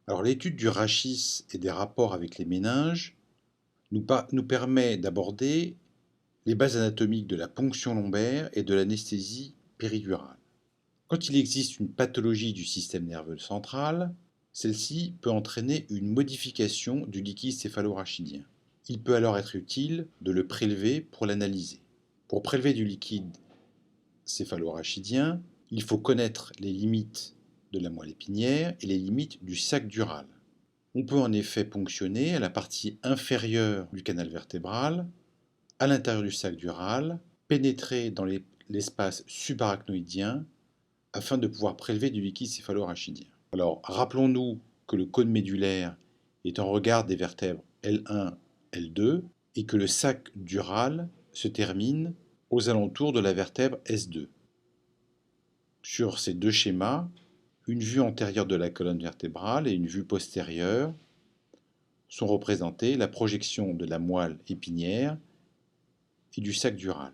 Alors l'étude du rachis et des rapports avec les méninges nous permet d'aborder les bases anatomiques de la ponction lombaire et de l'anesthésie péridurale. Quand il existe une pathologie du système nerveux central, celle-ci peut entraîner une modification du liquide céphalorachidien. Il peut alors être utile de le prélever pour l'analyser. Pour prélever du liquide céphalorachidien, il faut connaître les limites de la moelle épinière et les limites du sac dural. On peut en effet ponctionner à la partie inférieure du canal vertébral, à l'intérieur du sac dural, pénétrer dans l'espace subarachnoïdien afin de pouvoir prélever du liquide céphalorachidien. Alors, rappelons-nous que le cône médulaire est en regard des vertèbres L1, L2 et que le sac dural se termine aux alentours de la vertèbre S2. Sur ces deux schémas, une vue antérieure de la colonne vertébrale et une vue postérieure sont représentées la projection de la moelle épinière et du sac dural.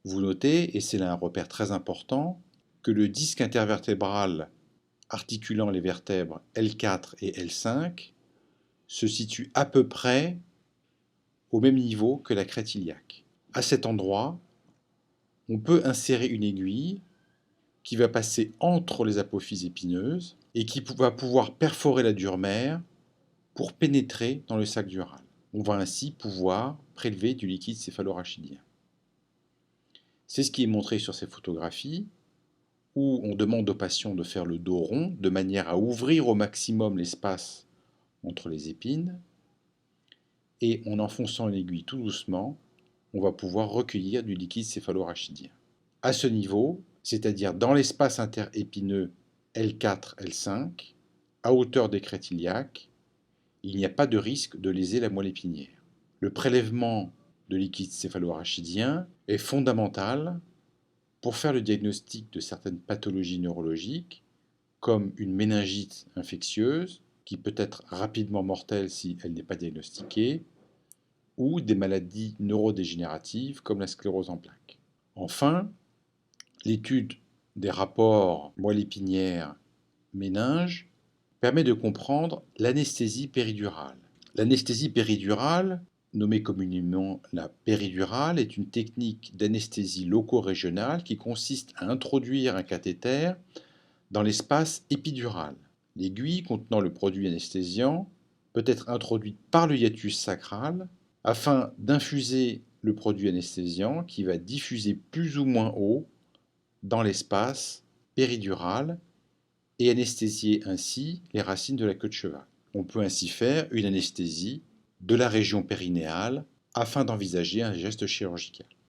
Vous notez, et c'est là un repère très important, que le disque intervertébral articulant les vertèbres L4 et L5 se situe à peu près au même niveau que la crête iliaque. À cet endroit, on peut insérer une aiguille qui va passer entre les apophyses épineuses et qui va pouvoir perforer la dure mère pour pénétrer dans le sac dural. On va ainsi pouvoir prélever du liquide céphalorachidien. C'est ce qui est montré sur ces photographies, où on demande aux patients de faire le dos rond de manière à ouvrir au maximum l'espace entre les épines, et en enfonçant l'aiguille tout doucement, on va pouvoir recueillir du liquide céphalorachidien. À ce niveau, c'est-à-dire dans l'espace interépineux L4-L5, à hauteur des crêtes iliaques, il n'y a pas de risque de léser la moelle épinière. Le prélèvement de liquide céphalorachidien est fondamental pour faire le diagnostic de certaines pathologies neurologiques, comme une méningite infectieuse, qui peut être rapidement mortelle si elle n'est pas diagnostiquée, ou des maladies neurodégénératives comme la sclérose en plaques. Enfin, l'étude des rapports moelle épinière méninge permet de comprendre l'anesthésie péridurale. L'anesthésie péridurale, nommée communément la péridurale, est une technique d'anesthésie loco-régionale qui consiste à introduire un cathéter dans l'espace épidural. L'aiguille contenant le produit anesthésiant peut être introduite par le hiatus sacral afin d'infuser le produit anesthésiant qui va diffuser plus ou moins haut dans l'espace péridural et anesthésier ainsi les racines de la queue de cheval. On peut ainsi faire une anesthésie de la région périnéale afin d'envisager un geste chirurgical.